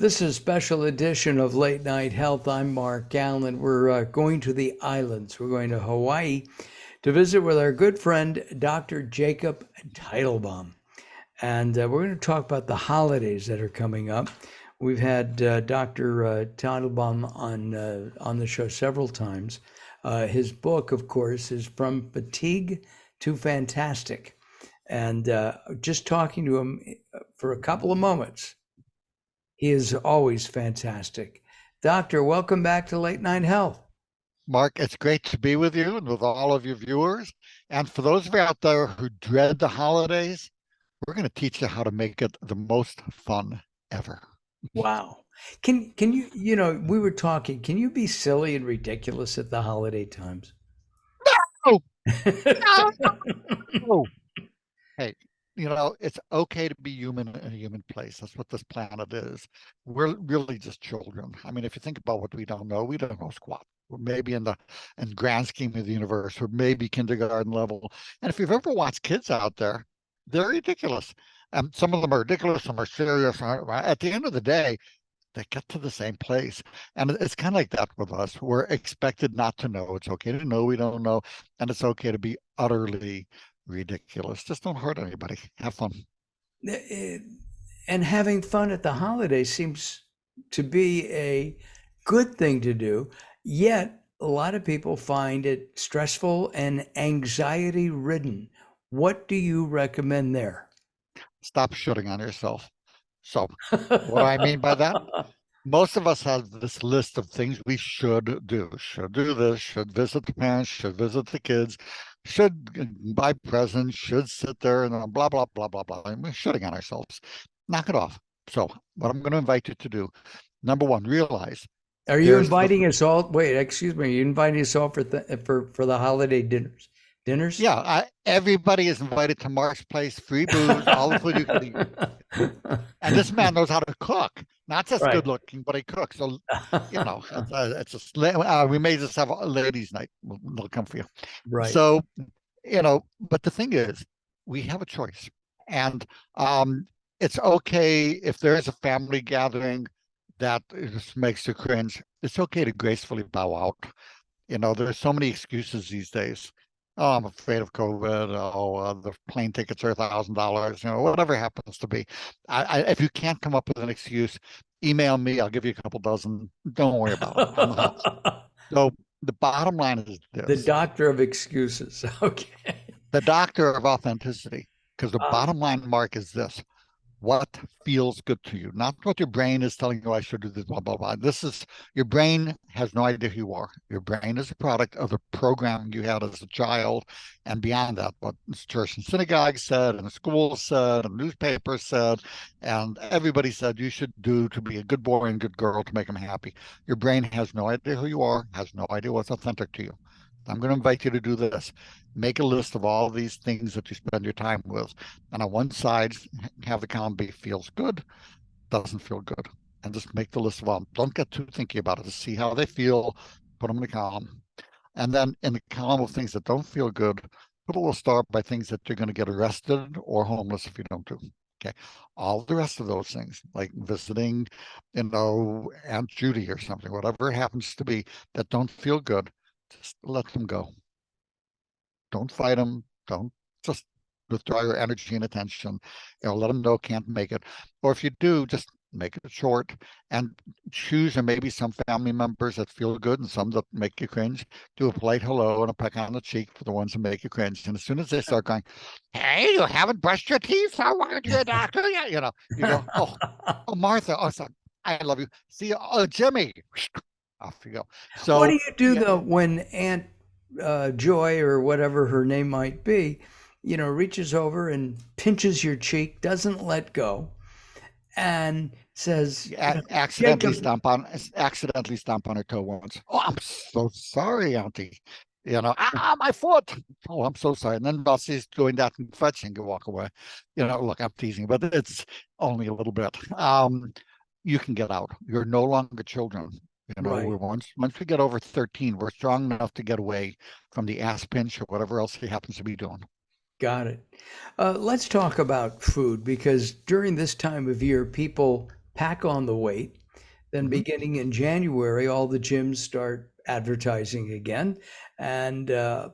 This is a special edition of Late Night Health. I'm Mark Alyn. We're going to the islands. We're going to Hawaii to visit with our good friend, Dr. Jacob Teitelbaum. And we're going to talk about the holidays that are coming up. We've had Dr. Teitelbaum on the show several times. His book, of course, is From Fatigue to Fantastic. And just talking to him for a couple of moments, he is always fantastic. Doctor, welcome back to Late Night Health. Mark, it's great to be with you and with all of your viewers. And for those of you out there who dread the holidays, we're going to teach you how to make it the most fun ever. Wow. Can you, we were talking, can you be silly and ridiculous at the holiday times? No! No! Hey, it's okay to be human in a human place. That's what this planet is. We're really just children. I mean, if you think about what we don't know squat. We're maybe in the grand scheme of the universe, we're maybe kindergarten level. And if you've ever watched kids out there, they're ridiculous. Some of them are ridiculous, some are serious. At the end of the day, they get to the same place. And it's kind of like that with us. We're expected not to know. It's okay to know we don't know. And it's okay to be utterly ridiculous. Just don't hurt anybody. Have fun. And having fun at the holidays seems to be a good thing to do. Yet a lot of people find it stressful and anxiety ridden. What do you recommend there? Stop shooting on yourself. So what do I mean by that? Most of us have this list of things we should do. Should do this, should visit the parents, should visit the kids, should buy presents, should sit there and blah, blah, blah, blah, blah. And we're shooting on ourselves. Knock it off. So what I'm going to invite you to do, number one, realize. Are you inviting us all? Wait, excuse me. Are you inviting us all for the holiday dinners? Yeah, everybody is invited to Mark's place, free booze, all the food you can eat. And this man knows how to cook. Not just good looking, but he cooks. So, we may just have a ladies' night. They'll come for you. Right. So, but the thing is, we have a choice. And it's okay if there is a family gathering that just makes you cringe. It's okay to gracefully bow out. There's so many excuses these days. Oh, I'm afraid of COVID. Oh, the plane tickets are $1,000. Whatever happens to be. If you can't come up with an excuse, email me. I'll give you a couple dozen. Don't worry about it. So the bottom line is this: the doctor of excuses. Okay. The doctor of authenticity. Because the bottom line, Mark, is this: what feels good to you, not what your brain is telling you I should do this, blah, blah, blah. Your brain has no idea who you are. Your brain is a product of the programming you had as a child and beyond that, what church and synagogue said, and the school said, and newspapers said, and everybody said you should do to be a good boy and good girl to make them happy. Your brain has no idea who you are, has no idea what's authentic to you. I'm going to invite you to do this. Make a list of all these things that you spend your time with. And on one side, have the column be feels good, doesn't feel good. And just make the list of all. Don't get too thinky about it. Just see how they feel, put them in the column. And then in the column of things that don't feel good, put a little star by things that you're going to get arrested or homeless if you don't do. Okay. All the rest of those things, like visiting, Aunt Judy or something, whatever it happens to be, that don't feel good, just let them go. Don't fight them. Don't just withdraw your energy and attention. Let them know can't make it. Or if you do, just make it short and choose. And maybe some family members that feel good and some that make you cringe. Do a polite hello and a peck on the cheek for the ones that make you cringe. And as soon as they start going, "Hey, you haven't brushed your teeth? So why aren't you a doctor yet?" You go, "Oh, Martha. Oh, sorry. I love you. See you. Oh, Jimmy." Off you go. So what do you do though when Aunt Joy, or whatever her name might be, reaches over and pinches your cheek, doesn't let go, and says, accidentally stomp on her toe once. "Oh, I'm so sorry, Auntie. My foot. Oh, I'm so sorry." And then while she's going down and fetching, you walk away. Look, I'm teasing, but it's only a little bit. You can get out. You're no longer children. Once we get over 13, we're strong enough to get away from the ass pinch or whatever else he happens to be doing. Got it. Let's talk about food, because during this time of year, people pack on the weight. Then beginning in January, all the gyms start advertising again and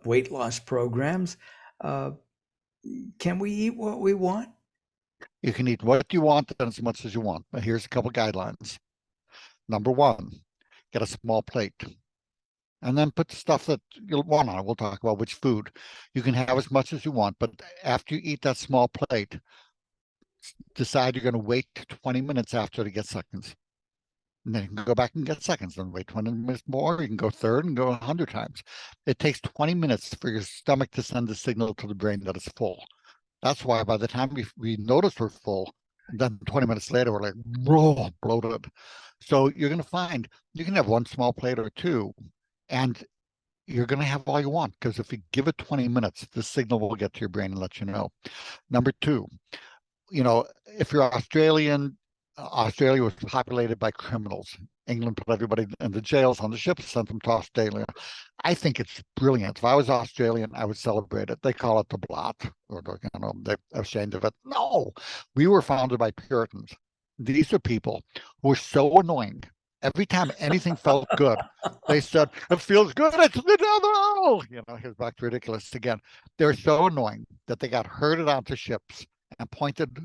weight loss programs. Can we eat what we want? You can eat what you want and as much as you want. But here's a couple guidelines. Number one, get a small plate. And then put the stuff that you'll want on it. We'll talk about which food. You can have as much as you want, but after you eat that small plate, decide you're going to wait 20 minutes after to get seconds. And then you can go back and get seconds, then wait 20 minutes more. You can go third and go 100 times. It takes 20 minutes for your stomach to send the signal to the brain that it's full. That's why by the time we notice we're full, then 20 minutes later, we're like, whoa, bloated. So you're going to find you can have one small plate or two, and you're going to have all you want, because if you give it 20 minutes, the signal will get to your brain and let you know. Number two, if you're Australian, Australia was populated by criminals. England put everybody in the jails on the ships, sent them to Australia. I think it's brilliant. If I was Australian, I would celebrate it. They call it the blot, or they're ashamed of it. No, we were founded by Puritans. These are people who were so annoying. Every time anything felt good, they said, it feels good, it's the devil. Here's back to ridiculous again. They're so annoying that they got herded onto ships and pointed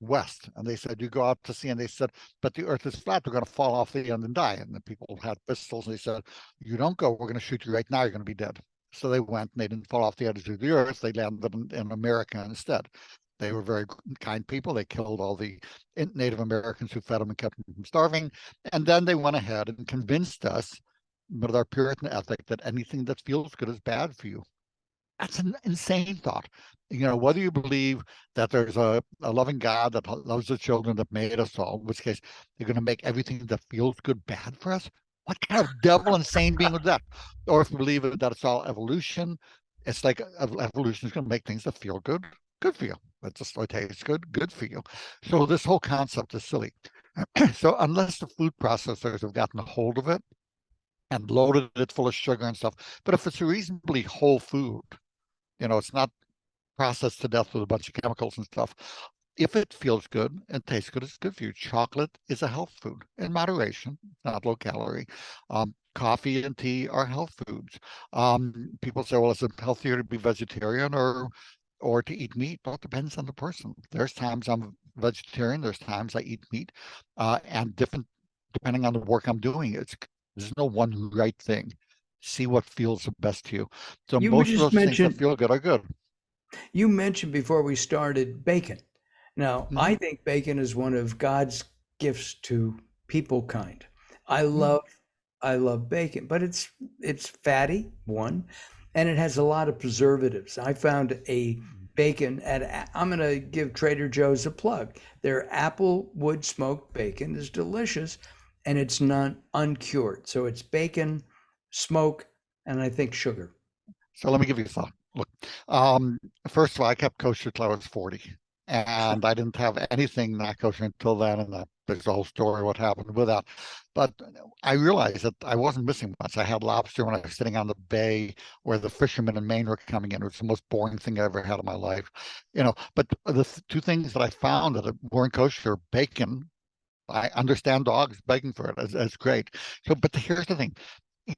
west. And they said, you go out to sea, and they said, but the earth is flat, we're going to fall off the end and die. And the people had pistols, and they said, you don't go, we're going to shoot you right now, you're going to be dead. So they went, and they didn't fall off the edge of the earth, they landed in America instead. They were very kind people. They killed all the Native Americans who fed them and kept them from starving. And then they went ahead and convinced us with our Puritan ethic that anything that feels good is bad for you. That's an insane thought. Whether you believe that there's a loving God that loves the children that made us all, in which case you're going to make everything that feels good bad for us. What kind of devil insane being is that? Or if you believe that it's all evolution, it's like evolution is going to make things that feel good for you. It just tastes good for you. So this whole concept is silly. So unless the food processors have gotten a hold of it and loaded it full of sugar and stuff, but if it's a reasonably whole food, it's not processed to death with a bunch of chemicals and stuff. If it feels good and tastes good, it's good for you. Chocolate is a health food in moderation, not low calorie. Coffee and tea are health foods. People say, well, is it healthier to be vegetarian or to eat meat? Well, it depends on the person. There's times I'm vegetarian, there's times I eat meat, and different depending on the work I'm doing. There's no one right thing. See what feels the best to you. So most of those things that feel good are good. You mentioned before we started bacon. Now, I think bacon is one of God's gifts to people kind. I love bacon, but it's fatty, one, and it has a lot of preservatives. I found a bacon I'm going to give Trader Joe's a plug. Their applewood smoked bacon is delicious, and it's not uncured. So it's bacon, smoke, and I think sugar. So let me give you a thought. Look, first of all, I kept kosher till I was 40, and I didn't have anything not kosher until then, and there's the whole story what happened with that. But I realized that I wasn't missing much. I had lobster when I was sitting on the bay where the fishermen in Maine were coming in. It was the most boring thing I ever had in my life. But the two things that I found that weren't kosher, bacon. I understand dogs begging for it. That's great. So, but here's the thing.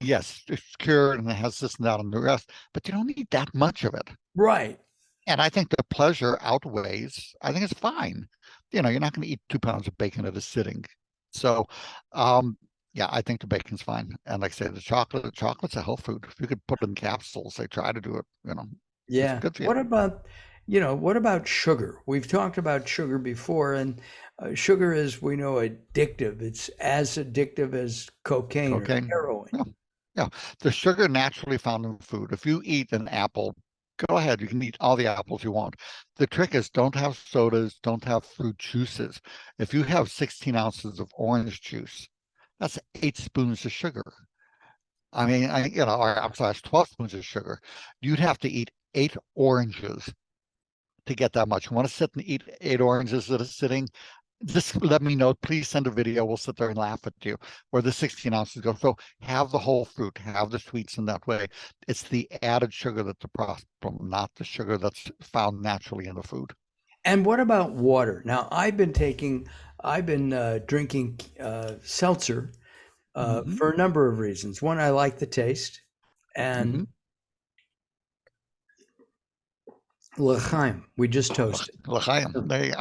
Yes, it's cured and it has this and that and the rest, but you don't need that much of it. Right. And I think the pleasure outweighs, I think it's fine. You're not going to eat 2 pounds of bacon at a sitting. So, yeah, I think the bacon's fine. And like I say, the chocolate's a health food. If you could put it in capsules, they try to do it, Yeah. It's good for you. What about sugar? We've talked about sugar before, and sugar is, we know, addictive. It's as addictive as cocaine or heroin. Yeah. The sugar naturally found in food. If you eat an apple, go ahead. You can eat all the apples you want. The trick is don't have sodas, don't have fruit juices. If you have 16 ounces of orange juice, that's 8 spoons of sugar. I mean, I'm sorry, it's 12 spoons of sugar. You'd have to eat 8 oranges to get that much. You want to sit and eat 8 oranges at a sitting? Just let me know. Please send a video. We'll sit there and laugh at you where the 16 ounces go. So have the whole fruit, have the sweets in that way. It's the added sugar that's the problem, not the sugar that's found naturally in the food. And what about water? Now, I've been drinking seltzer Mm-hmm. for a number of reasons. One, I like the taste, and Mm-hmm. l'chaim, we just toasted, L'chaim. There you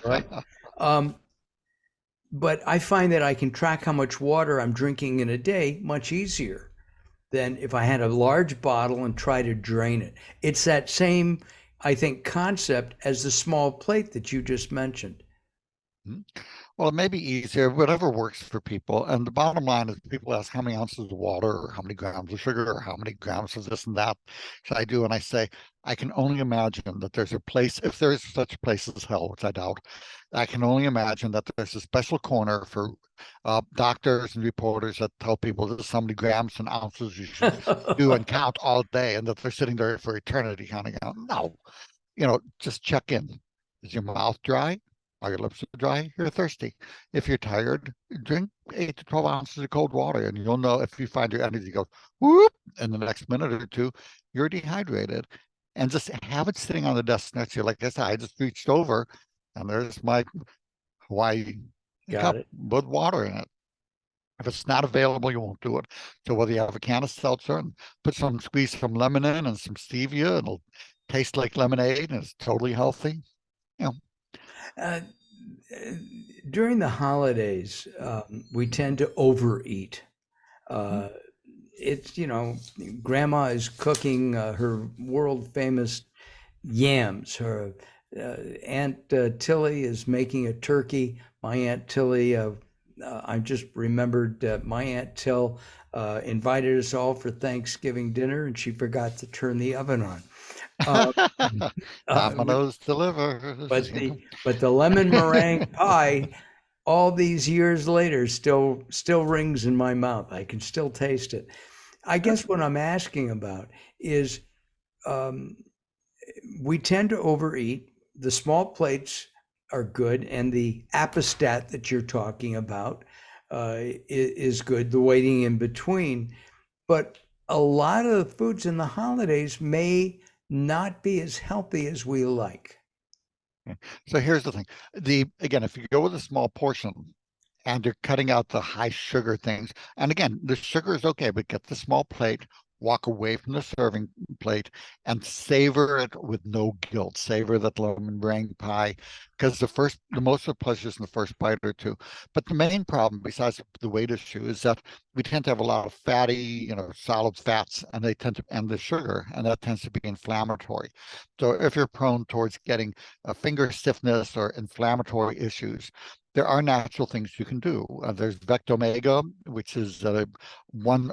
right? go. Um, but I find that I can track how much water I'm drinking in a day much easier than if I had a large bottle and try to drain it. It's that same, I think, concept as the small plate that you just mentioned. Mhm. Well, it may be easier, whatever works for people. And the bottom line is people ask how many ounces of water or how many grams of sugar or how many grams of this and that should I do? And I say, I can only imagine that there's a place, if there is such a place as hell, which I doubt, I can only imagine that there's a special corner for doctors and reporters that tell people this is how many grams and ounces you should do and count all day, and that they're sitting there for eternity counting out. No, just check in. Is your mouth dry? Are your lips dry? You're thirsty. If you're tired, drink 8 to 12 ounces of cold water, and you'll know if you find your energy goes whoop in the next minute or two, you're dehydrated. And just have it sitting on the desk next to you. Like I said, I just reached over, and there's my Hawaii Got cup it. with water in it. If it's not available, you won't do it. So whether you have a can of seltzer and squeeze some lemon in and some stevia, it'll taste like lemonade and it's totally healthy. You know, Uh, During the holidays, we tend to overeat. mhm. Uh, it's, grandma is cooking her world famous yams. Her Aunt Tilly is making a turkey. My Aunt Tilly, I just remembered my Aunt Till invited us all for Thanksgiving dinner, and she forgot to turn the oven on. Uh, uh, Domino's delivers. but the lemon meringue pie, all these years later, still rings in my mouth. I can still taste it. I guess what I'm asking about is um, we tend to overeat. The small plates are good, and the apostat that you're talking about is good. The waiting in between, but a lot of the foods in the holidays may not be as healthy as we like. So here's the thing. Again, if you go with a small portion and you're cutting out the high sugar things, and again, the sugar is okay, but get the small plate, walk away from the serving plate, and savor it with no guilt. Savor that lemon meringue pie, because the most of the pleasure is in the first bite or two. But the main problem, besides the weight issue, is that we tend to have a lot of fatty, solid fats, and and the sugar, and that tends to be inflammatory. So if you're prone towards getting finger stiffness or inflammatory issues, there are natural things you can do. There's Vectomega, which is one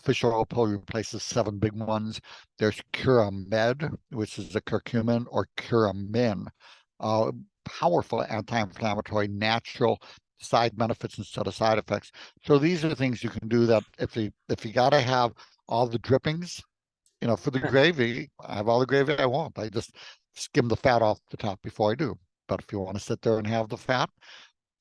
fish oil pill replaces 7 big ones. There's Curamed, which is a curcumin, or Curamin, uh, powerful anti-inflammatory, natural side benefits instead of side effects. So these are things you can do that if you got to have all the drippings, for the gravy, I have all the gravy I want. I just skim the fat off the top before I do. But if you want to sit there and have the fat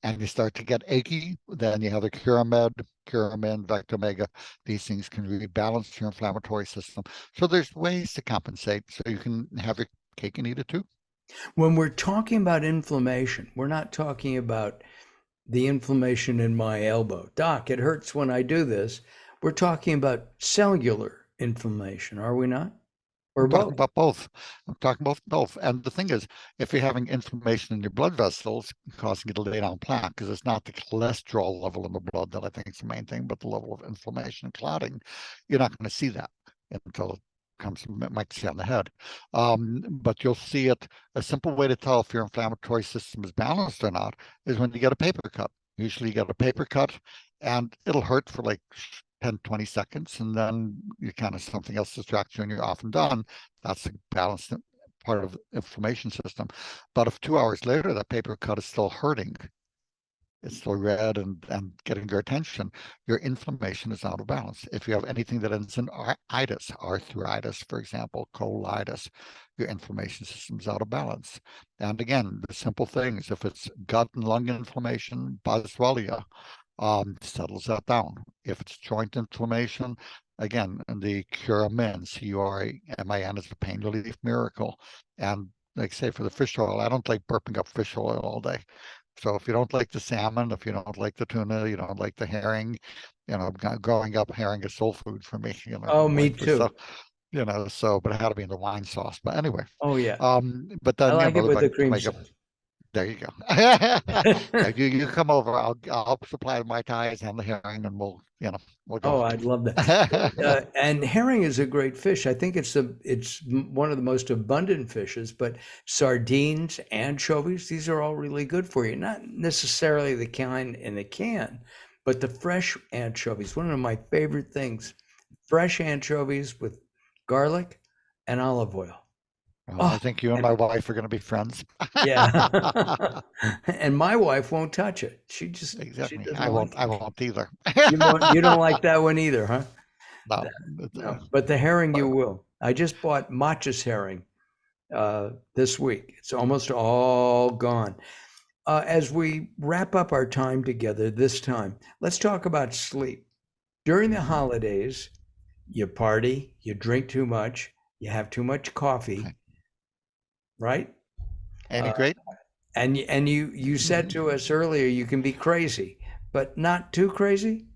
and you start to get achy, then you have the Curamed, Curamin, Vectomega. These things can rebalance your inflammatory system. So there's ways to compensate so you can have your cake and eat it too. When we're talking about inflammation, we're not talking about the inflammation in my elbow. Doc, it hurts when I do this. We're talking about cellular inflammation, are we not? Or I'm talking both? about both. I'm talking about both. And the thing is, if you're having inflammation in your blood vessels, causing you to lay down plaque, because it's not the cholesterol level in the blood that I think is the main thing, but the level of inflammation and clotting, you're not going to see that until it comes, might see on the head. But you'll see it. A simple way to tell if your inflammatory system is balanced or not is when you get a paper cut. Usually you get a paper cut and it'll hurt for like 10, 20 seconds, and then you kind of something else distracts you and you're off and done. That's the balanced part of the inflammation system. But if 2 hours later that paper cut is still hurting, it's still red and getting your attention, your inflammation is out of balance. If you have anything that ends in itis, arthritis, for example, colitis, your inflammation system is out of balance. And again, the simple things, if it's gut and lung inflammation, boswellia, settles that down. If it's joint inflammation, again, the Curamin, Curamin, is a pain relief miracle. And like say for the fish oil, I don't like burping up fish oil all day. So if you don't like the salmon, if you don't like the tuna, you don't like the herring, growing up, herring is soul food for me, Oh, me like for too. stuff, so, but it had to be in the wine sauce. But anyway, Oh, yeah. but I then, like it with like the to cream make up, sauce. there you go. Yeah, you come over, I'll supply my ties and the herring and we'll go. Oh, I'd love that. And herring is a great fish. I think it's one of the most abundant fishes, but sardines, anchovies, these are all really good for you. Not necessarily the kind in a can, but the fresh anchovies, one of my favorite things. Fresh anchovies with garlic and olive oil. Well, Oh, I think you and and my wife are going to be friends. yeah. And my wife won't touch it. She Exactly. doesn't I won't. like I it. won't either. You don't like that one either, huh? No. No, but the herring you But will. I just bought Matcha's herring this week. It's almost all gone. As we wrap up our time together this time, let's talk about sleep. During the mhm. holidays, you party, you drink too much, you have too much coffee, right? Any Uh, great? and you said to us earlier you can be crazy, but not too crazy.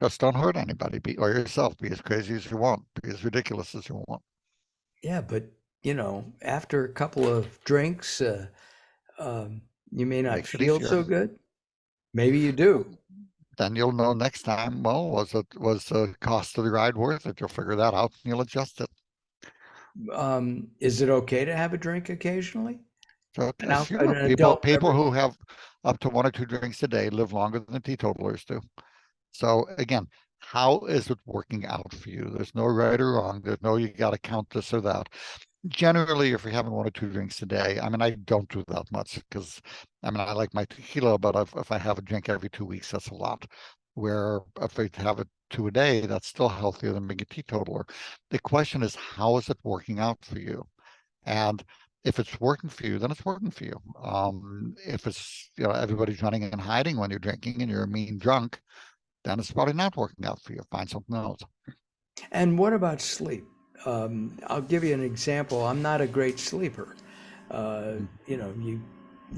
Just don't hurt anybody. Be or yourself. Be as crazy as you want. Be as ridiculous as you want. Yeah, but after a couple of drinks, you may not Makes it feel easier. so good. Maybe you do. Then you'll know next time. Well, was the cost of the ride worth it? You'll figure that out and you'll adjust it. Is it okay to have a drink occasionally? So yes, An people adult people beverage? who have up to 1 or 2 drinks a day live longer than the teetotalers do. So again, how is it working out for you? There's no right or wrong. There's no you got to count this or that. Generally, if you're having 1 or 2 drinks a day, I mean, I don't do that much because I like my tequila, but if I have a drink every 2 weeks, that's a lot. Where if I have it two a day, that's still healthier than being a teetotaler. The question is, how is it working out for you? And if it's working for you, then it's working for you. If it's, everybody's running and hiding when you're drinking and you're a mean drunk, then it's probably not working out for you. Find something else. And what about sleep? I'll give you an example. I'm not a great sleeper. You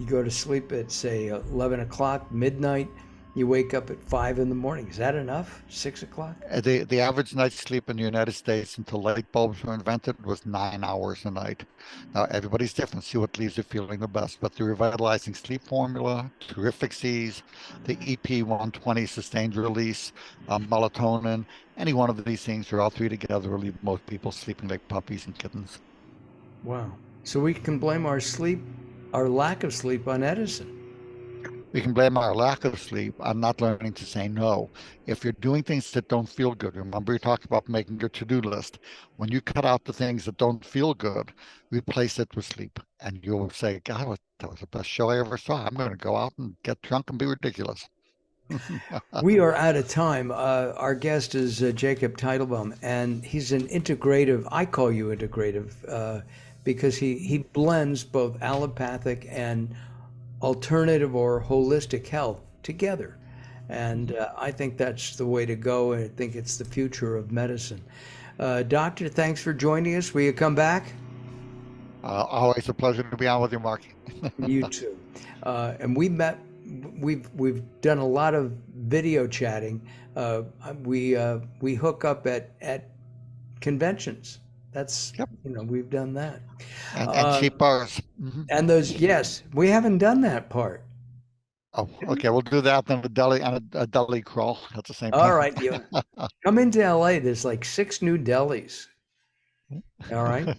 go to sleep at say 11 o'clock, midnight. You wake up at 5 in the morning. Is that enough? 6 o'clock? The average night's sleep in the United States until light bulbs were invented was 9 hours a night. Now everybody's different. See what leaves you feeling the best. But the revitalizing sleep formula, terrific C's, the EP120 sustained release, melatonin, any one of these things or all three together will leave most people sleeping like puppies and kittens. Wow. So we can blame our lack of sleep on Edison. We can blame our lack of sleep on not learning to say no. If you're doing things that don't feel good, remember you talked about making your to-do list. When you cut out the things that don't feel good, replace it with sleep. And you'll say, God, that was the best show I ever saw. I'm going to go out and get drunk and be ridiculous. We are out of time. Our guest is Jacob Teitelbaum, and he's an integrative. I call you integrative because he blends both allopathic and alternative or holistic health together. And I think that's the way to go. And I think it's the future of medicine. Doctor, thanks for joining us. Will you come back? Always a pleasure to be on with you, Mark. You too. And we've done a lot of video chatting. We hook up at conventions. That's Yep. we've done that. And Uh, cheap bars. Mhm. and those, yes, we haven't done that part. Oh, okay. We'll do that then a deli crawl at the same All time. right, you come into LA. There's like 6 new delis. All right.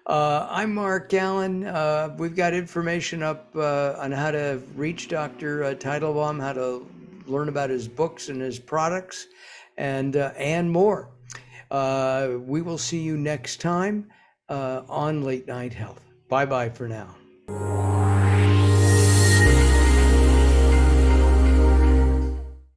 I'm Mark Alyn. We've got information up on how to reach Dr. Teitelbaum, how to learn about his books and his products, and more. We will see you next time on Late Night Health. Bye bye for now.